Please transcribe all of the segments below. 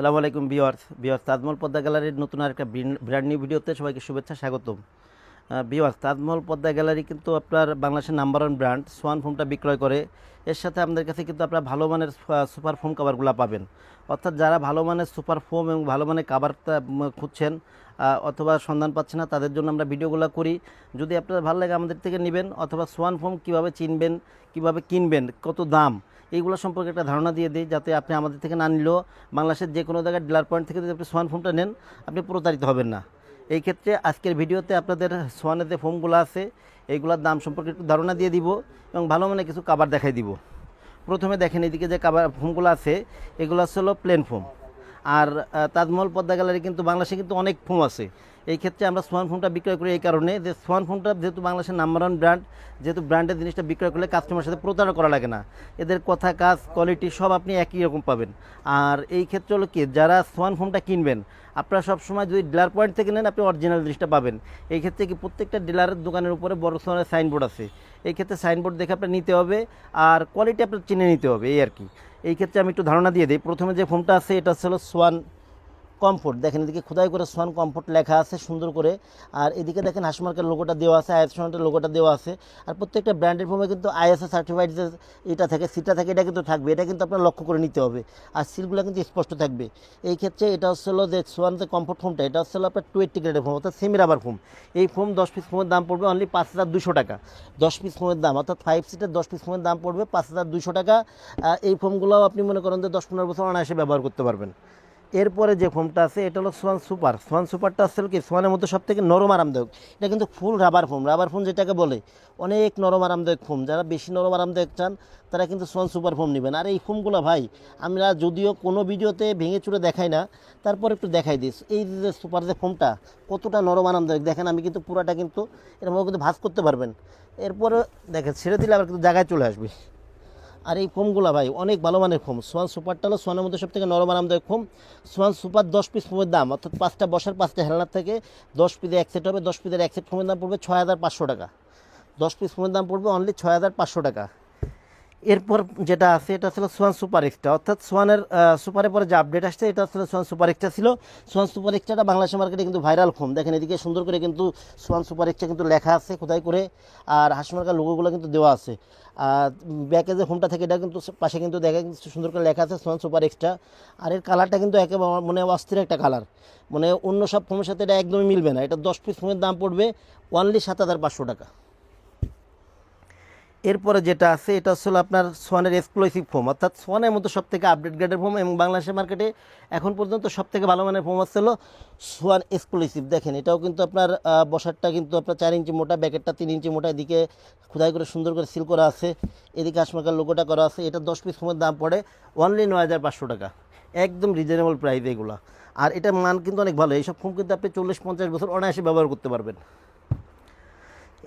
আসসালামু আলাইকুম ভিউয়ার্স তাজমহল পদ্মা গ্যালারির নতুন আরেকটা ব্র্যান্ড নিউ ভিডিওতে সবাইকে শুভেচ্ছা স্বাগতম। ভিউয়ার্স তাজমহল পদ্মা গ্যালারি কিন্তু আপনার বাংলাদেশের নাম্বার ওয়ান ব্র্যান্ড সোয়ান ফোমটা বিক্রয় করে। এর সাথে আমাদের কাছে কিন্তু আপনারা ভালো মানের সুপার ফোম কাভারগুলো পাবেন। অর্থাৎ যারা ভালো মানের সুপার ফোম এবং ভালো মানের কাভারটা খুঁজছেন অথবা সন্ধান পাচ্ছেন না, তাদের জন্য আমরা ভিডিওগুলো করি। যদি আপনার ভালো লাগে আমাদের থেকে নেবেন, অথবা সোয়ান ফোম কীভাবে চিনবেন, কীভাবে কিনবেন, কত দাম, এইগুলো সম্পর্কে একটা ধারণা দিয়ে দিই, যাতে আপনি আমাদের থেকে না নিলেও বাংলাদেশের যে কোনো জায়গায় ডিলার পয়েন্ট থেকে যদি আপনি সোয়ান ফোমটা নেন, আপনি প্রতারিত হবেন না। এই ক্ষেত্রে আজকের ভিডিওতে আপনাদের সোয়ানের যে ফোমগুলো আছে এইগুলোর দাম সম্পর্কে একটু ধারণা দিয়ে দিব এবং ভালো মানে কিছু কাভার দেখাই দিব। প্রথমে দেখেন এদিকে যে কাভার ফোমগুলো আছে, এগুলো হলো প্লেন ফোম। আর তাজমহল পদ্মা গ্যালারি কিন্তু বাংলাদেশে কিন্তু অনেক ফোম আছে। এই ক্ষেত্রে আমরা সোয়ান ফোমটা বিক্রয় করি এই কারণে যে সোয়ান ফোমটা যেহেতু বাংলাদেশের নাম্বার ওয়ান ব্র্যান্ড, যেহেতু ব্র্যান্ডের জিনিসটা বিক্রয় করলে কাস্টমারের সাথে প্রতারণা করা লাগে না। এদের কথা, কাজ, কোয়ালিটি সব আপনি একই রকম পাবেন। আর এই ক্ষেত্রে হলো কি, যারা সোয়ান ফোমটা কিনবেন আপনারা সবসময় যদি ডিলার পয়েন্ট থেকে নেন, আপনি অরিজিনাল জিনিসটা পাবেন। এই ক্ষেত্রে কি প্রত্যেকটা ডিলারের দোকানের উপরে বড় সোয়ানের সাইনবোর্ড আছে। এই ক্ষেত্রে সাইনবোর্ড দেখে আপনার নিতে হবে, আর কোয়ালিটি আপনার চিনে নিতে হবে, এই আর কি। এই ক্ষেত্রে আমি একটু ধারণা দিয়ে দিই। প্রথমে যে ফোমটা আছে এটা হলো সোয়ান কমফোর্ট। দেখেন এদিকে খোদাই করে সোয়ান কমফোর্ট লেখা আছে সুন্দর করে। আর এদিকে দেখেন হাসমার্কের লোগোটা দেওয়া আছে, আইএসওর লোগোটা দেওয়া আছে। আর প্রত্যেকটা ব্র্যান্ডের ফোমে কিন্তু আইএসও সার্টিফাইড যে এটা থাকে, সিটা থাকে, এটা কিন্তু থাকবে। এটা কিন্তু আপনার লক্ষ্য করে নিতে হবে। আর সিলগুলো কিন্তু স্পষ্ট থাকবে। এই ক্ষেত্রে এটা হলো যে সোয়ান যে কমফোর্ট ফোমটা, এটা হলো আপনার 20 গ্রেডের ফোম, অর্থাৎ সেমি রাবার ফোম। এই ফোম 10 পিস ফোমের দাম পড়বে অনলি 5200 টাকা। 10 পিস ফোমের দাম, অর্থাৎ 5 সিটের 10 পিস ফোমের দাম পড়বে 5200 টাকা। এই ফোমগুলোও আপনি মনে করেন যে 10-15 বছর অনায়াসে ব্যবহার করতে পারবেন। এরপরে যে ফোমটা আছে এটা হলো সোয়ান সুপার। সোয়ান সুপারটা আসলে কি সোয়ানের মধ্যে সব থেকে নরম আরামদায়ক। এটা কিন্তু ফুল রাবার ফোম। রাবার ফোম যেটাকে বলে অনেক নরম আরামদায়ক ফোম। যারা বেশি নরম আরামদায়ক চান তারা কিন্তু সোয়ান সুপার ফোম নেবেন। আর এই ফোমগুলো ভাই আমরা যদিও কোনো ভিডিওতে ভেঙে চুরে দেখাই না, তারপর একটু দেখাই দিস। এই যে সুপার যে ফোমটা কতটা নরম আরামদায়ক দেখেন। আমি কিন্তু পুরাটা কিন্তু এরকম কিন্তু ভাঁজ করতে পারবেন। এরপরে দেখেন ছেড়ে দিলে আবার কিন্তু জায়গায় চলে আসবে। আর এই ফোমগুলো ভাই অনেক ভালো মানের ফোম। সোয়ান সুপারটা হলো সোয়ানের মধ্যে সব থেকে নরম আরামদায়ক ফোম। সোয়ান সুপার 10 পিস ফোমের দাম, অর্থাৎ 5টা বসার 5টা হেলনার থেকে 10 পিসে এক সেট হবে। 10 পিসের এক সেট ফোমের দাম পড়বে 6500 টাকা। 10 পিস ফোমের দাম পড়বে অনলি 6500 টাকা। এরপর যেটা আছে এটা ছিল সোয়ান সুপার এক্সট্রা, অর্থাৎ সোয়ানের সুপারের পরে যে আপডেট আসছে এটা ছিল সোয়ান সুপার এক্সট্রা ছিল। সোয়ান সুপার এক্সট্রাটা বাংলাদেশের মার্কেটে কিন্তু ভাইরাল ফোম। দেখেন এদিকে সুন্দর করে কিন্তু সোয়ান সুপার এক্সট্রা কিন্তু লেখা আছে খোদাই করে, আর হাসমার্কার লোগোগুলো কিন্তু দেওয়া আছে। আর ব্যাকে যে ফোমটা থাকে এটা কিন্তু পাশে কিন্তু দেখা সুন্দর করে লেখা আছে সোয়ান সুপার এক্সট্রা। আর এর কালারটা কিন্তু একেবারে মানে অস্থির একটা কালার, মানে অন্য সব ফোমের সাথে এটা একদমই মিলবে না। এটা 10 পিস ফোমের দাম পড়বে অনলি 7500 টাকা। এরপরে যেটা আছে এটা হলো আপনার সোয়ানের এক্সক্লুসিভ ফোম, অর্থাৎ সোয়ানের মধ্যে সব থেকে আপডেট গ্রেডের ফোম এবং বাংলাদেশের মার্কেটে এখন পর্যন্ত সব থেকে ভালো মানের ফোম হলো সোয়ান এক্সক্লুসিভ। দেখেন এটাও কিন্তু আপনার বসারটা কিন্তু আপনার 4 ইঞ্চি মোটা, ব্যাকেটটা 3 ইঞ্চি মোটা, এদিকে খোদাই করে সুন্দর করে সিল করা আছে, এদিকে আসমাকার লোগোটা করা আছে। এটা 10 পিস ফোমের দাম পড়ে অনলি 9500 টাকা। একদম রিজনেবল প্রাইস এগুলো। আর এটার মান কিন্তু অনেক ভালো। এইসব ফোম কিন্তু আপনি 40-50 বছর অনায়াসে ব্যবহার করতে পারবেন।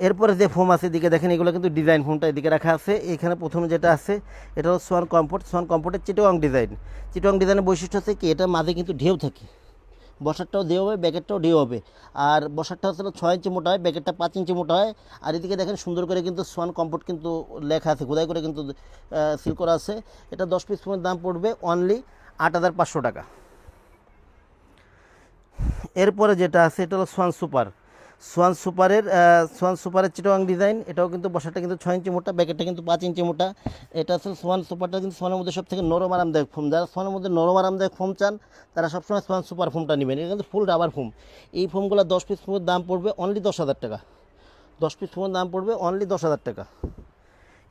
এরপরে যে ফোম আছে এদিকে দেখেন এগুলো কিন্তু ডিজাইন ফোমটা এদিকে রাখা আছে। এখানে প্রথমে যেটা আছে এটা হলো সোয়ান কমফোর্ট। সোয়ান কমফোর্টের চিটোয়াং ডিজাইন। চিটোয়াং ডিজাইনের বৈশিষ্ট্য হচ্ছে কি, এটা মাঝে কিন্তু ঢেউ থাকে, বসারটাও ঢেউ হবে, ব্যাকেটটাও ঢেউ হবে। আর বসারটা হচ্ছে 6 ইঞ্চি মোটা হয়, ব্যাকেটটা 5 ইঞ্চি মোটা হয়। আর এদিকে দেখেন সুন্দর করে কিন্তু সোয়ান কমফোর্ট কিন্তু লেখা আছে, খোদাই করে কিন্তু সিল করা আছে। এটা 10 পিস ফোমের দাম পড়বে অনলি 8500 টাকা। এরপরে যেটা আছে এটা হলো সোয়ান সুপার। সোয়ান সুপারের চিটোয়াং ডিজাইন। এটাও কিন্তু বসাটা কিন্তু 6 ইঞ্চি মোটা, ব্যাকেটটা কিন্তু 5 ইঞ্চি মোটা। এটা হচ্ছে সোয়ান সুপারটা কিন্তু সোয়ানের মধ্যে সব থেকে নরম আরামদায়ক ফোম। যারা সোয়ানের মধ্যে নরম আরামদায়ক ফোম চান তারা সবসময় সোয়ান সুপার ফোমটা নেবেন। এটা কিন্তু ফুল রাবার ফোম। এই ফোমগুলো 10 পিস ফোমের দাম পড়বে অনলি 10,000 টাকা। 10 পিস ফোমের দাম পড়বে অনলি 10,000 টাকা।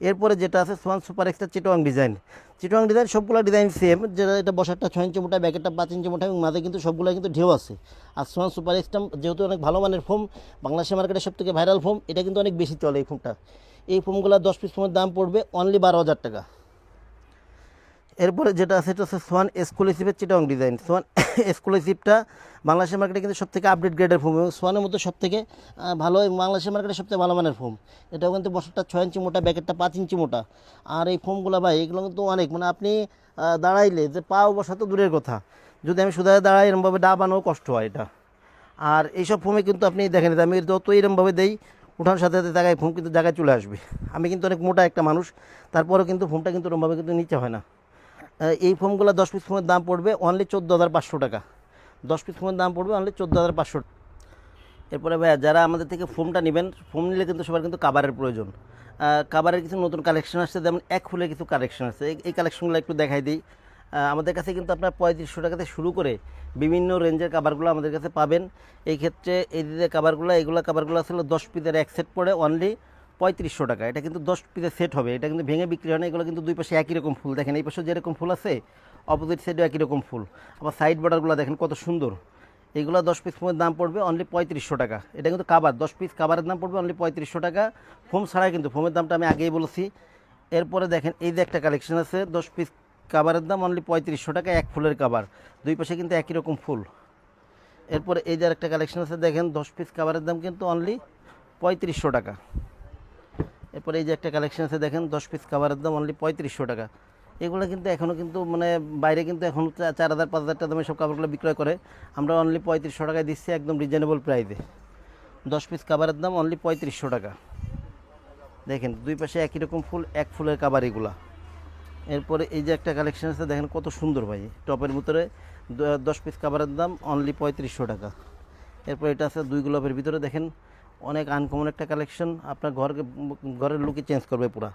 এরপরে যেটা আছে সোয়ান সুপার এক্সট্রা চিটোয়াং ডিজাইন। চিটোয়াং ডিজাইন সবগুলো ডিজাইন সেম, যেটা এটা বসারটা 6 ইঞ্চি মোটা, ব্যাকেটটা 5 ইঞ্চি মোটা এবং মাঝে কিন্তু সবগুলো কিন্তু ঢেউ আছে। আর সোয়ান সুপার এক্সট্রা যেহেতু অনেক ভালো মানের ফোম, বাংলাদেশের মার্কেটে সব থেকে ভাইরাল ফোম, এটা কিন্তু অনেক বেশি চলে এই ফোমটা। এই ফোমগুলো 10 পিস ফোমের দাম পড়বে অনলি 12,000 টাকা। এরপরে যেটা আছে এটা হচ্ছে সোয়ান এক্সক্লুসিভের চিটং ডিজাইন। সোয়ান এক্সক্লুসিভটা বাংলাদেশের মার্কেটে কিন্তু সবথেকে আপডেট গ্রেডের ফোম এবং সোয়ানের মধ্যে সবথেকে ভালো, বাংলাদেশের মার্কেটে সবথেকে ভালো মানের ফোম। এটাও কিন্তু বছরটা 6 ইঞ্চি মোটা, ব্যাকেটটা 5 ইঞ্চি মোটা। আর এই ফোমগুলো ভাই এগুলো কিন্তু অনেক, মানে আপনি দাঁড়াইলে যে পাও বসা তো দূরের কথা, যদি আমি সুদায় দাঁড়াই এরমভাবে ডাবানো কষ্ট হয় এটা। আর এইসব ফোমে কিন্তু আপনি দেখেন আমি যত এরমভাবে দেই উঠানোর সাথে সাথে জায়গায় ফোম কিন্তু জায়গায় চলে আসবে। আমি কিন্তু অনেক মোটা একটা মানুষ, তারপরেও কিন্তু ফোমটা কিন্তু ওরমভাবে কিন্তু নিচে হয় না। এই ফোমগুলো 10 পিস ফোমের দাম পড়বে অনলি 14,500 টাকা। 10 পিস ফোমের দাম পড়বে অনলি 14,500। এরপরে ভাইয়া যারা আমাদের থেকে ফোমটা নেবেন, ফোম নিলে কিন্তু সবার কিন্তু কাভারের প্রয়োজন। কাভারের কিছু নতুন কালেকশন আসছে, যেমন এক ফুলের কিছু কালেকশন আছে, এই কালেকশনগুলো একটু দেখাই দিই। আমাদের কাছে কিন্তু আপনার 3500 টাকা থেকে শুরু করে বিভিন্ন রেঞ্জের কাভারগুলো আমাদের কাছে পাবেন। এই ক্ষেত্রে এই যে কাভারগুলো আসলে 10 পিসের এক সেট পড়ে অনলি 3500 টাকা। এটা কিন্তু 10 পিসের সেট হবে, এটা কিন্তু ভেঙে বিক্রি হয় না। এগুলো কিন্তু দুই পাশে একই রকম ফুল, দেখেন এই পাশে যেরকম ফুল আছে অপোজিট সাইডেও একই রকম ফুল। আবার সাইড বর্ডারগুলো দেখেন কত সুন্দর। এগুলো 10 পিস ফোমের দাম পড়বে অনলি 3500 টাকা। এটা কিন্তু কাভার, 10 পিস কাভারের দাম পড়বে অনলি 3500 টাকা। ফোম ছাড়াই কিন্তু, ফোমের দামটা আমি আগেই বলেছি। এরপরে দেখেন এই যে একটা কালেকশন আছে, 10 পিস কাভারের দাম অনলি 3500 টাকা, এক ফুলের কাভার, দুই পাশে কিন্তু একই রকম ফুল। এরপরে এই যে একটা কালেকশন আছে দেখেন, 10 পিস কাভারের দাম কিন্তু অনলি 3500 টাকা। এরপরে এই যে একটা কালেকশন আছে দেখেন, 10 পিস কাভারের দাম অনলি 3500 টাকা। এগুলো কিন্তু এখনও কিন্তু মানে বাইরে কিন্তু এখন 4000 5000 টাকা দামে সব কাভারগুলো বিক্রয় করে, আমরা অনলি 3500 টাকায় দিচ্ছি একদম রিজনেবল প্রাইসে। 10 পিস কাভারের দাম অনলি 3500 টাকা। দেখেন দুই পাশে একই রকম ফুল, এক ফুলের কাভার এগুলা। এরপরে এই যে একটা কালেকশন আছে দেখেন কত সুন্দর ভাই, টপের ভিতরে 10 পিস কাভারের দাম অনলি 3500 টাকা। এরপর এটা আছে 2 গোলাপের ভিতরে, দেখেন অনেক আনকমন একটা কালেকশন, আপনার ঘরের লুকই চেঞ্জ করবে পুরা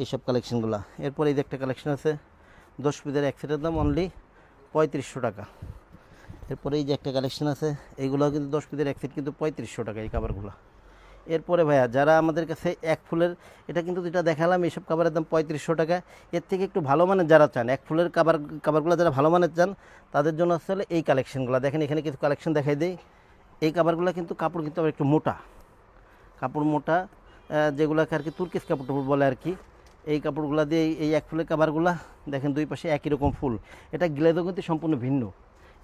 এইসব কালেকশনগুলো। এরপর এই যে একটা কালেকশন আছে 10 পিসের এক সেটের দাম অনলি 3500 টাকা। এরপরে এই যে একটা কালেকশন আছে, এইগুলো কিন্তু 10 পিসের এক সেট কিন্তু 3500 টাকা এই কাভারগুলো। এরপরে ভাইয়া যারা আমাদের কাছে এক ফুলের, এটা কিন্তু যেটা দেখালাম এইসব কাভারের দাম 3500 টাকা। এর থেকে একটু ভালো মানের যারা চান, এক ফুলের কাভারগুলো যারা ভালো মানের চান তাদের জন্য আসলে এই কালেকশনগুলো দেখেন। এখানে কিছু কালেকশন দেখাই দেই। এই কাভারগুলো কিন্তু কাপড় কিন্তু আবার একটু মোটা, কাপড় মোটা, যেগুলোকে আর কি তুর্কিশ কাপড় টাপড় বলে আর কি। এই কাপড়গুলো দিয়ে এই এক ফুলের কাভারগুলো দেখেন দুই পাশে একই রকম ফুল, এটা গ্লেজও কিন্তু সম্পূর্ণ ভিন্ন।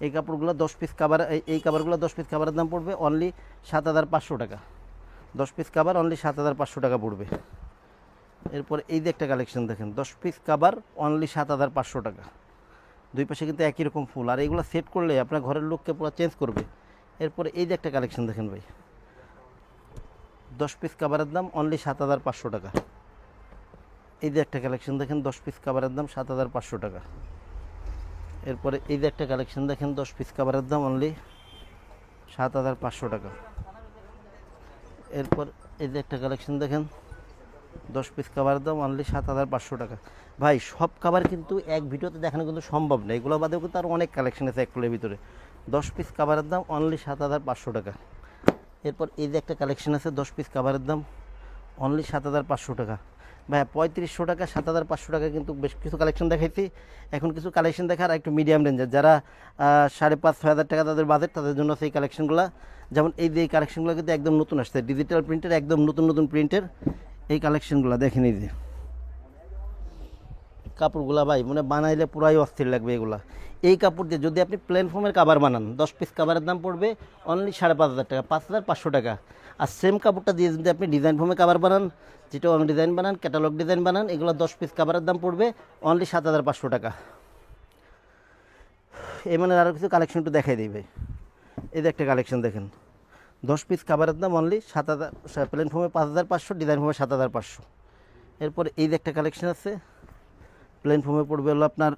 এই কাপড়গুলো 10 পিস কাভার, এই কাভারগুলো 10 পিস কাভারের দাম পড়বে অনলি 7500 টাকা। 10 পিস কাভার অনলি 7500 টাকা পড়বে। এরপর এই যে একটা কালেকশন দেখেন, 10 পিস কাভার অনলি 7500 টাকা, দুই পাশে কিন্তু একই রকম ফুল, আর এইগুলো সেট করলে আপনার ঘরের লুককে পুরো চেঞ্জ করবে। এরপরে এই যে একটা কালেকশন দেখেন ভাই, 10 পিস কাভারের দাম অনলি 7500 টাকা। এই যে একটা কালেকশন দেখেন, 10 পিস কাভারের দাম 7500 টাকা। এরপরে এই যে একটা কালেকশন দেখেন, 10 পিস কাভারের দাম অনলি 7500 টাকা। এরপর এই যে একটা কালেকশন দেখেন, 10 পিস কাভারের দাম অনলি 7500 টাকা। ভাই সব কাভার কিন্তু এক ভিডিওতে দেখানো কিন্তু সম্ভব না, এগুলো বাদেও কিন্তু আরও অনেক কালেকশন আছে এক ফুলের ভিতরে। 10 পিস কাভারের দাম অনলি 7500 টাকা। এরপর এই যে একটা কালেকশন আছে, 10 পিস কাভারের দাম অনলি 7500 টাকা। ভাই 3500 টাকা 7500 টাকা কিন্তু বেশ কিছু কালেকশন দেখাইছি। এখন কিছু কালেকশন দেখার একটু মিডিয়াম রেঞ্জের, যারা 5,500-6,000 টাকা তাদের বাজেট, তাদের জন্য সেই কালেকশনগুলো। যেমন এই যে এই কালেকশনগুলো কিন্তু একদম নতুন আসছে, ডিজিটাল প্রিন্টের, একদম নতুন নতুন প্রিন্টের এই কালেকশনগুলো দেখেন। এই যে কাপড়গুলা ভাই মানে বানাইলে পুরাই অস্থির লাগবে এগুলা। এই কাপড় দিয়ে যদি আপনি প্লেন ফোমের কাভার বানান, 10 পিস কাভারের দাম পড়বে অনলি 5500 টাকা, 5500 টাকা। আর সেম কাপড়টা দিয়ে যদি আপনি ডিজাইন ফোমে কাভার বানান, যেটা অন ডিজাইন বানান, ক্যাটালগ ডিজাইন বানান, এগুলো 10 পিস কাভারের দাম পড়বে অনলি 7500 টাকা। এই মানে আরও কিছু কালেকশন একটু দেখাই দিই ভাই। এই যে একটা কালেকশন দেখেন, 10 পিস কাভারের দাম অনলি 7000, প্লেন ফোমে 5500, ডিজাইন ফোমে 7500। এরপর এই যে একটা কালেকশন আছে, প্লেন ফোমে পড়বে হলো আপনার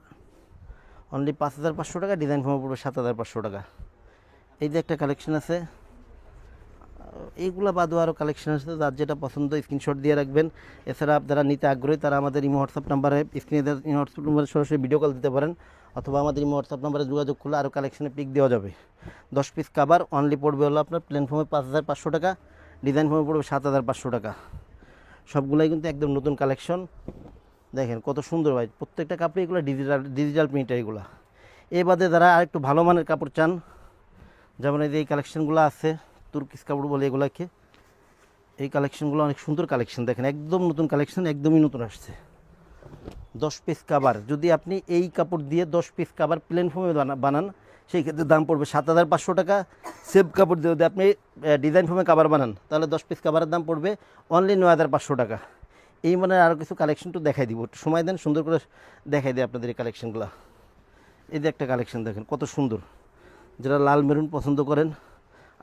অনলি 5500 টাকা, ডিজাইন ফোমে পড়বে 7500 টাকা। এই যে একটা কালেকশন আছে, এইগুলো বাদেও আরও কালেকশন আছে, যার যেটা পছন্দ স্ক্রিনশট দিয়ে রাখবেন। এছাড়া যারা নিতে আগ্রহী তারা আমাদের ইমো হোয়াটসঅ্যাপ নাম্বারে, স্ক্রিনে হোয়াটসঅ্যাপ নাম্বারে সরাসরি ভিডিও কল দিতে পারেন, অথবা আমাদের ইমো হোয়াটসঅ্যাপ নাম্বারে যোগাযোগ করলে আরও কালেকশনে পিক দেওয়া যাবে। 10 পিস কাভার অনলি পড়বে হলো আপনার প্লেন ফোমে 5500 টাকা, ডিজাইন ফোমে পড়বে 7500 টাকা। সবগুলোই কিন্তু একদম নতুন কালেকশন, দেখেন কত সুন্দর ভাই, প্রত্যেকটা কাপড় এগুলো ডিজিটাল প্রিন্টার এগুলো। এই বাদে যারা আরেকটু ভালো মানের কাপড় চান, যেমন এই যে এই কালেকশনগুলো আছে, তুর্কিশ কাপড় বলে এগুলাকে, এই কালেকশনগুলো অনেক সুন্দর কালেকশন, দেখেন একদম নতুন কালেকশন, একদমই নতুন আসছে। 10 পিস কাভার যদি আপনি এই কাপড় দিয়ে 10 পিস কাভার প্লেন ফোমে বানান, সেই ক্ষেত্রে দাম পড়বে 7500 টাকা। সেভ কাপড় দিয়ে যদি আপনি ডিজাইন ফোমে কাভার বানান, তাহলে 10 পিস কাভারের দাম পড়বে অনলি 9500 টাকা। এই মানে আরও কিছু কালেকশন তো দেখাই দিব, একটু সময় দেন, সুন্দর করে দেখাই দিই আপনাদের এই কালেকশনগুলো। এই যে একটা কালেকশন দেখেন কত সুন্দর, যারা লাল মেরুন পছন্দ করেন,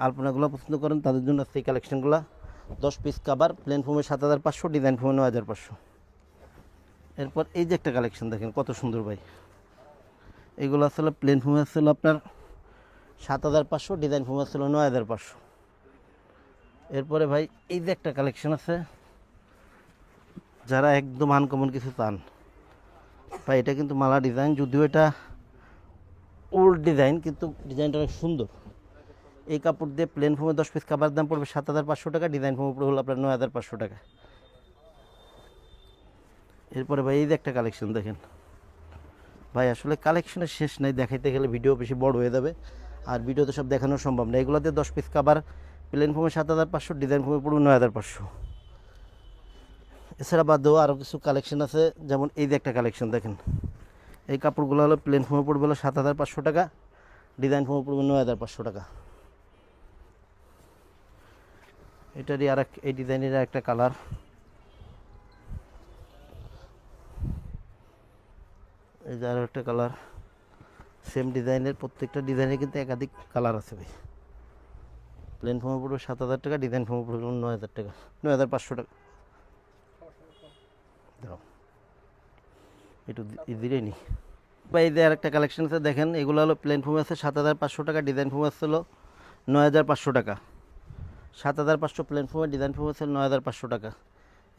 আলপনাগুলো পছন্দ করেন, তাদের জন্য সেই কালেকশনগুলো। 10 পিস কাভার, প্লেন ফোমে 7500, ডিজাইন ফোমে 9500। এরপর এই যে একটা কালেকশন দেখেন কত সুন্দর ভাই, এগুলো আসলে প্লেন ফোম আসছিল আপনার 7,500, ডিজাইন ফোম আসছিল 9,500। এরপরে ভাই এই যে একটা কালেকশন আছে, যারা একদম আনকমন কিছু চান ভাই, এটা কিন্তু মালা ডিজাইন, যদিও এটা ওল্ড ডিজাইন কিন্তু ডিজাইনটা অনেক সুন্দর। এই কাপড় দিয়ে প্লেন ফোমে 10 পিস কাপড়ের দাম পড়বে 7,500 টাকা, ডিজাইন ফোম উপরে হলো আপনার 9,500 টাকা। এরপরে ভাই এই যে একটা কালেকশন দেখেন ভাই, আসলে কালেকশনের শেষ নাই, দেখাইতে গেলে ভিডিও বেশি বড় হয়ে যাবে, আর ভিডিওতে সব দেখানো সম্ভব না। এগুলোতে 10 পিস কাবার প্লেন ফোমে 7,500, ডিজাইন ফোমে পড়বে 9,500। এছাড়া বাদেও আরও কিছু কালেকশন আছে, যেমন এই যে একটা কালেকশন দেখেন, এই কাপড়গুলো হলো প্লেন ফোমে পড়বে হলো 7,500 টাকা, ডিজাইন ফোমে পড়বে 9,500 টাকা। এটারই এই ডিজাইনের একটা কালার, এই যে আরও একটা কালার, সেম ডিজাইনের, প্রত্যেকটা ডিজাইনে কিন্তু একাধিক কালার আছে ভাই। প্লেন ফোমে পড়বে 7,000 টাকা, ডিজাইন ফোমে পড়বে 9,000 টাকা, 9,500 টাকা। দাও একটু ধীরে নি ভাই। এই যে আর একটা কালেকশন আছে দেখেন, এগুলো হলো প্লেন ফোমে আছে 7,500 টাকা, ডিজাইন ফোমে আসছিল 9,500 টাকা। 7,500 প্লেন ফোমে, ডিজাইন ফোমে আছে 9,500 টাকা।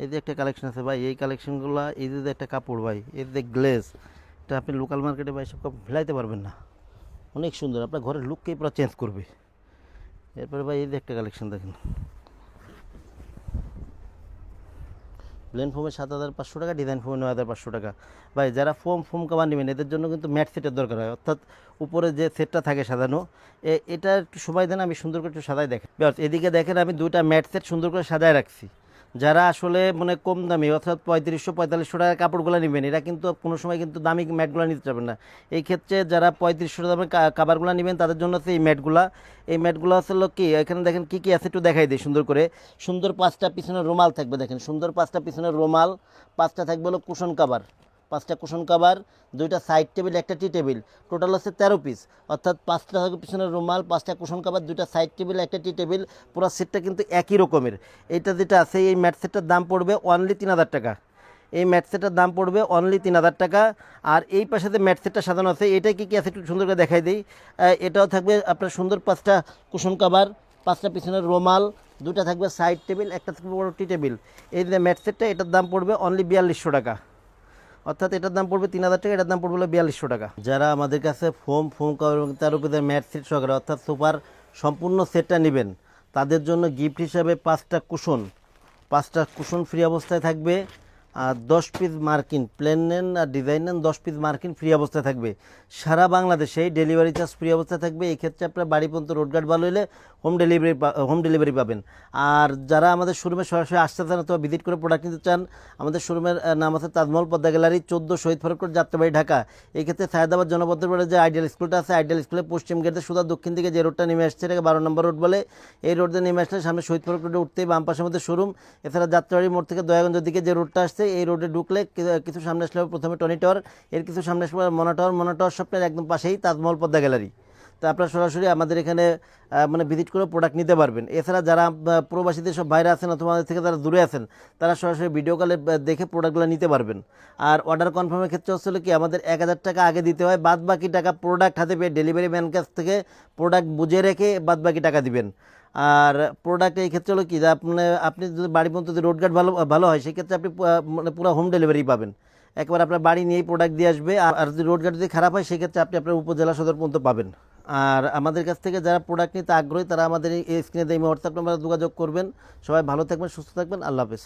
এই যে একটা কালেকশন আছে ভাই, এই কালেকশনগুলো, এই যে একটা কাপড় ভাই, এই যে গ্লেজ, এটা আপনি লোকাল মার্কেটে ভাই সব কাপড় ফেলাইতে পারবেন না, অনেক সুন্দর, আপনার ঘরের লুককেই পুরো চেঞ্জ করবে। এরপরে ভাই এই যে একটা কালেকশন দেখেন, প্লেন ফোমে 7,500 টাকা, ডিজাইন ফোমে 9,500 টাকা। ভাই যারা ফোম কাভার নেবেন, এদের জন্য কিন্তু ম্যাট সেটের দরকার হয়, অর্থাৎ উপরে যে সেটটা থাকে সাজানো, এটা একটু সময় দেন, আমি সুন্দর করে একটু সাজাই দেখেন। এদিকে দেখেন আমি 2টা ম্যাট সেট সুন্দর করে সাজায় রাখছি। যারা আসলে মানে কম দামি, অর্থাৎ 3500-4500 টাকার কাপড়গুলো নেবেন, এরা কিন্তু কোনো সময় কিন্তু দামি ম্যাটগুলো নিতে পারবেন না। এই ক্ষেত্রে যারা 3500 দামের কাভারগুলো নেবেন, তাদের জন্য হচ্ছে এই ম্যাটগুলো আসলে কি, এখানে দেখেন কী কী আছে একটু দেখাই দিই সুন্দর করে। সুন্দর 5টা পিছনের রুমাল থাকবে, দেখেন সুন্দর 5টা পিছনের রুমাল, 5টা থাকবে হলো কুশন কাভার, 5টা কুশন কাভার, 2টা সাইড টেবিল, একটা টি টেবিল, টোটাল হচ্ছে 13 পিস, অর্থাৎ 5টা থাকবে পিছনের রুমাল, 5টা কুশন কাভার, 2টা সাইড টেবিল, একটা টি টেবিল, পুরো সেটটা কিন্তু একই রকমের। এইটা যেটা আছে, এই ম্যাট সেটটার দাম পড়বে অনলি 3,000 টাকা। এই ম্যাট সেটটার দাম পড়বে অনলি 3,000 টাকা। আর এই পাশে যে ম্যাট সেটটা সাজানো আছে, এটা কী কী আছে একটু সুন্দর করে দেখাই দিই। এটাও থাকবে আপনার সুন্দর 5টা কুশন কাভার, 5টা পিছনের রুমাল, 2টা থাকবে সাইড টেবিল, একটা থাকবে বড় টি টেবিল। এই যে ম্যাট সেটটা, এটার দাম পড়বে অনলি 4,200 টাকা, অর্থাৎ এটার দাম পড়বে 3,000 টাকা, এটার দাম পড়বে 4,200 টাকা। যারা আমাদের কাছে ফোম কাভার এবং তার উপরে ম্যাট সেট সহকারে, অর্থাৎ সোফার সম্পূর্ণ সেটটা নেবেন, তাদের জন্য গিফট হিসাবে 5টা কুশন ফ্রি অবস্থায় থাকবে। আর 10 পিস মার্কিন প্লেন নেন আর ডিজাইন নেন, 10 পিস মার্কিন ফ্রি অবস্থায় থাকবে। সারা বাংলাদেশেই ডেলিভারি চার্জ ফ্রি অবস্থায় থাকবে। এই ক্ষেত্রে আপনার বাড়ি পর্যন্ত রোডগার্ড ভালো হলে হোম ডেলিভারি পাবেন। আর যারা আমাদের শোরুমে সরাসরি আসতে চান অথবা ভিজিট করে প্রোডাক্ট নিতে চান, আমাদের শোরুমের নাম আছে তাজমহল পদ্মা গ্যালারি, 14 শহীদ ফারুক রোড, যাত্রাবাড়ি, ঢাকা। এই ক্ষেত্রে সায়দাবাদ জনপদের পরে যে আইডিয়াল স্কুলটা আছে, আইডিয়াল স্কুলের পশ্চিম গেটে সোজা দক্ষিণ দিকে যে রোডটা নেমে আসছে, এটাকে 12 নম্বর রোড বলে। এই রোডে নেমে আসলে সামনে শহীদ ফারুক রোডে উঠতেই বাম পাশের মধ্যে শোরুম। এছাড়া যাত্রাবাড়ি মোড় থেকে দয়াগঞ্জের দিকে যে রোডটা আসছে, এই রোডে ঢুকলে কিছু সামনে আসলে প্রথমে টনি টাওয়ার, এর কিছু সামনে আসলে মনা টাওয়ার স্বপ্নের একদম পাশেই তাজমহল পদ্মা গ্যালারি। তো আপনারা সরাসরি আমাদের এখানে মানে ভিজিট করে প্রোডাক্ট নিতে পারবেন। এছাড়া যারা প্রবাসীদের সব বাইরে আছেন অথবা আমাদের থেকে যারা দূরে আছেন, তারা সরাসরি ভিডিও কলে দেখে প্রোডাক্টগুলো নিতে পারবেন। আর অর্ডার কনফার্মের ক্ষেত্রে হচ্ছে কি, আমাদের 1,000 টাকা আগে দিতে হয়, বাদ বাকি টাকা প্রোডাক্ট হাতে পেয়ে ডেলিভারি ম্যান কাছ থেকে প্রোডাক্ট বুঝে রেখে বাদ বাকি টাকা দিবেন। আর প্রোডাক্ট এই ক্ষেত্রে হলো কি, যে আপনি যদি বাড়ি পর্যন্ত যদি রোডগার্ড ভালো হয়, সেক্ষেত্রে আপনি মানে পুরো হোম ডেলিভারি পাবেন, একবার আপনার বাড়ি নিয়েই প্রোডাক্ট দিয়ে আসবে। আর যদি রোডগার্ড যদি খারাপ হয়, সেক্ষেত্রে আপনি আপনার উপজেলা সদর পর্যন্ত পাবেন। আর আমাদের কাছ থেকে যারা প্রোডাক্ট নিতে আগ্রহী, তারা আমাদের এই স্ক্রিনে দেয় হোয়াটসঅ্যাপ নাম্বারে যোগাযোগ করবেন। সবাই ভালো থাকবেন, সুস্থ থাকবেন, আল্লাহ হাফেজ।